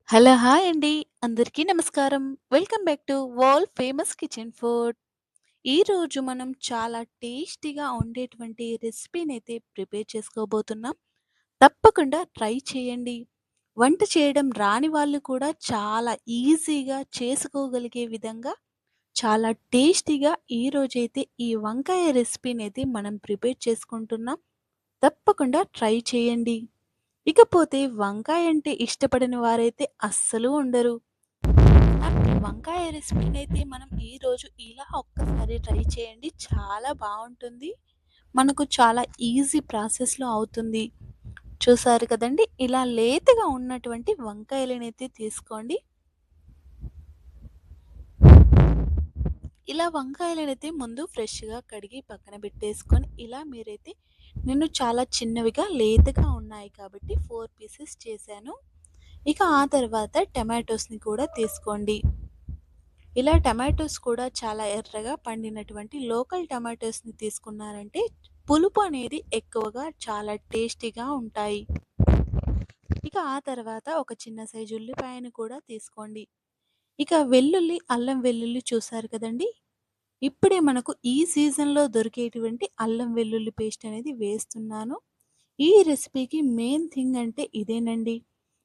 Hello! Hi అండి. అందరికీ నమస్కారం. Welcome back to world famous kitchen food. ఈరోజు మనం చాలా టేస్టీగా ఉండేటువంటి రెసిపీనైతే ప్రిపేర్ చేసుకోబోతున్నాం. తప్పకుండా ట్రై చేయండి. వంట చేయడం రాని వాళ్ళు కూడా చాలా ఈజీగా చేసుకోగలిగే విధంగా చాలా టేస్టీగా ఈరోజైతే ఈ వంకాయ రెసిపీనైతే మనం ప్రిపేర్ చేసుకుంటున్నాం. తప్పకుండా ట్రై చేయండి. ఇకపోతే వంకాయ అంటే ఇష్టపడని వారైతే అస్సలు ఉండరు. ఈ వంకాయ రెసిపీనైతే మనం ఈరోజు ఇలా ఒక్కసారి ట్రై చేయండి. చాలా బావుంటుంది. మనకు చాలా ఈజీ ప్రాసెస్‌లో అవుతుంది. చూసారు కదండీ! ఇలా లేతగా ఉన్నటువంటి వంకాయలనైతే తీసుకోండి. ఇలా వంకాయలనైతే ముందు ఫ్రెష్‌గా కడిగి పక్కన పెట్టేసుకొని, ఇలా మీరైతే నేను చాలా చిన్నవిగా లేతగా ఉన్నాయి కాబట్టి 4 పీసెస్ చేశాను. ఇక ఆ తర్వాత టమాటోస్‌ని కూడా తీసుకోండి. ఇలా టమాటోస్ కూడా చాలా ఎర్రగా పండినటువంటి లోకల్ టమాటోస్‌ని తీసుకున్నారంటే పులుపు అనేది ఎక్కువగా చాలా టేస్టీగా ఉంటాయి. ఇక ఆ తర్వాత ఒక చిన్న సైజు ఉల్లిపాయను కూడా తీసుకోండి. ఇక వెల్లుల్లి, అల్లం వెల్లుల్లి చూసారు కదండీ! ఇప్పుడే మనకు ఈ సీజన్‌లో దొరికేటువంటి అల్లం వెల్లుల్లి పేస్ట్ అనేది వేస్తున్నాను. ఈ రెసిపీకి మెయిన్ థింగ్ అంటే ఇదేనండి.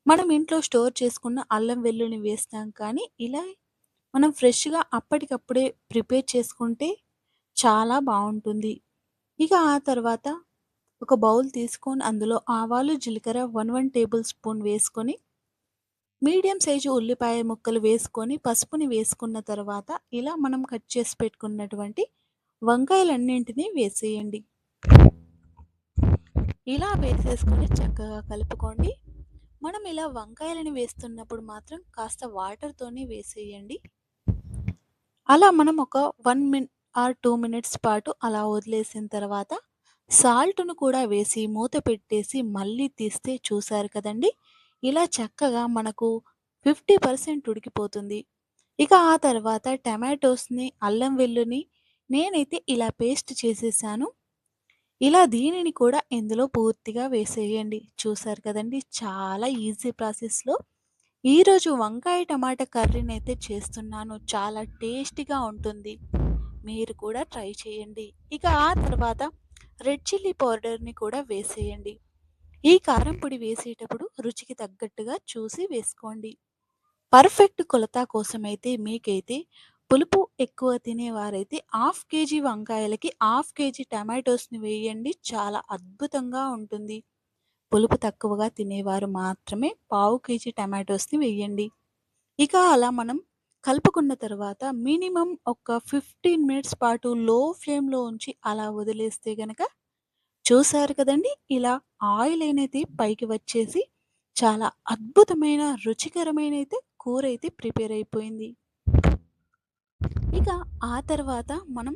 మనం ఇంట్లో స్టోర్ చేసుకున్న అల్లం వెల్లుల్లిని వేస్తాం కానీ, ఇలా మనం ఫ్రెష్‌గా అప్పటికప్పుడే ప్రిపేర్ చేసుకుంటే చాలా బావుంటుంది. ఇక ఆ తర్వాత ఒక బౌల్ తీసుకొని అందులో ఆవాలు, జీలకర్ర 1 టేబుల్ స్పూన్ వేసుకొని, మీడియం సైజు ఉల్లిపాయ ముక్కలు వేసుకొని, పసుపుని వేసుకున్న తర్వాత ఇలా మనం కట్ చేసి పెట్టుకున్నటువంటి వంకాయలన్నింటినీ వేసేయండి. ఇలా వేసేసుకొని చక్కగా కలుపుకోండి. మనం ఇలా వంకాయలని వేస్తున్నప్పుడు మాత్రం కాస్త వాటర్‌తోనే వేసేయండి. అలా మనం ఒక 1 ఆర్ 2 మినిట్స్ పాటు అలా వదిలేసిన తర్వాత సాల్ట్‌ను కూడా వేసి మూత పెట్టేసి మళ్ళీ తీస్తే చూసారు కదండీ! ఇలా చక్కగా మనకు 50% ఉడికిపోతుంది. ఇక ఆ తర్వాత టమాటోస్‌ని, అల్లం వెల్లుని నేనైతే ఇలా పేస్ట్ చేసేసాను. ఇలా దీనిని కూడా ఇందులో పూర్తిగా వేసేయండి. చూసారు కదండీ! చాలా ఈజీ ప్రాసెస్‌లో ఈరోజు వంకాయ టమాటా కర్రీనైతే చేస్తున్నాను. చాలా టేస్టీగా ఉంటుంది. మీరు కూడా ట్రై చేయండి. ఇక ఆ తర్వాత రెడ్ చిల్లీ పౌడర్‌ని కూడా వేసేయండి. ఈ కారం పొడి వేసేటప్పుడు రుచికి తగ్గట్టుగా చూసి వేసుకోండి. పర్ఫెక్ట్ కొలత కోసమైతే మీకైతే పులుపు ఎక్కువ తినేవారైతే హాఫ్ కేజీ వంకాయలకి హాఫ్ కేజీ టమాటోస్‌ని వేయండి. చాలా అద్భుతంగా ఉంటుంది. పులుపు తక్కువగా తినేవారు మాత్రమే పావు కేజీ టమాటోస్‌ని వేయండి. ఇక అలా మనం కలుపుకున్న తర్వాత మినిమమ్ ఒక 15 మినిట్స్ పాటు లో ఫ్లేమ్‌లో ఉంచి అలా వదిలేస్తే గనక చూసారు కదండీ! ఇలా ఆయిల్ అనేది పైకి వచ్చేసి చాలా అద్భుతమైన రుచికరమైనైతే కూరైతే ప్రిపేర్ అయిపోయింది. ఇక ఆ తర్వాత మనం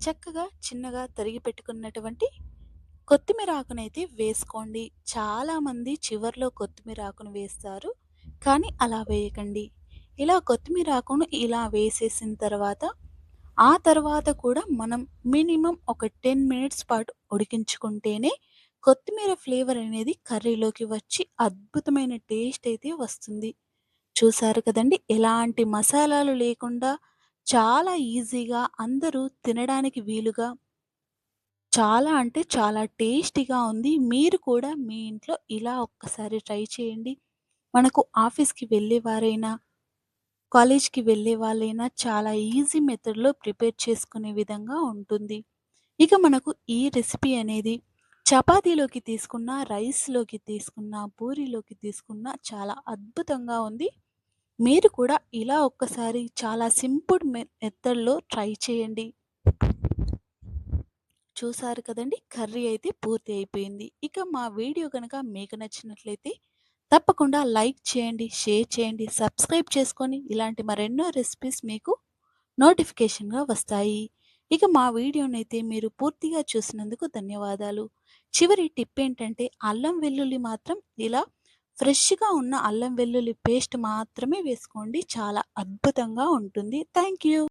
చక్కగా చిన్నగా తరిగి పెట్టుకున్నటువంటి కొత్తిమీర ఆకునైతే వేసుకోండి. చాలామంది చివర్లో కొత్తిమీర ఆకును వేస్తారు. కానీ అలా వేయకండి. ఇలా కొత్తిమీర ఆకును ఇలా వేసేసిన తర్వాత, ఆ తర్వాత కూడా మనం మినిమమ్ ఒక 10 మినిట్స్ పాటు ఉడికించుకుంటేనే కొత్తిమీర ఫ్లేవర్ అనేది కర్రీలోకి వచ్చి అద్భుతమైన టేస్ట్ అయితే వస్తుంది. చూసారు కదండీ! ఎలాంటి మసాలాలు లేకుండా చాలా ఈజీగా అందరూ తినడానికి వీలుగా చాలా అంటే చాలా టేస్టీగా ఉంది. మీరు కూడా మీ ఇంట్లో ఇలా ఒక్కసారి ట్రై చేయండి. మనకు ఆఫీస్‌కి వెళ్ళేవారైనా, కాలేజ్‌కి వెళ్ళే వాళ్ళైనా చాలా ఈజీ మెథడ్‌లో ప్రిపేర్ చేసుకునే విధంగా ఉంటుంది. ఇక మనకు ఈ రెసిపీ అనేది చపాతీలోకి తీసుకున్న, రైస్‌లోకి తీసుకున్న, పూరీలోకి తీసుకున్న చాలా అద్భుతంగా ఉంది. మీరు కూడా ఇలా ఒక్కసారి చాలా సింపుల్ మెథడ్‌లో ట్రై చేయండి. చూసారు కదండీ! కర్రీ అయితే పూర్తి అయిపోయింది. ఇక మా వీడియో గనక మీకు నచ్చినట్లయితే తప్పకుండా లైక్ చేయండి, షేర్ చేయండి, సబ్స్క్రైబ్ చేసుకొని ఇలాంటి మరెన్నో రెసిపీస్ మీకు నోటిఫికేషన్‌గా వస్తాయి. ఇక మా వీడియోనైతే మీరు పూర్తిగా చూసినందుకు ధన్యవాదాలు. చివరి టిప్ ఏంటంటే అల్లం వెల్లుల్లి మాత్రం ఇలా ఫ్రెష్‌గా ఉన్న అల్లం వెల్లుల్లి పేస్ట్ మాత్రమే వేసుకోండి. చాలా అద్భుతంగా ఉంటుంది. Thank you.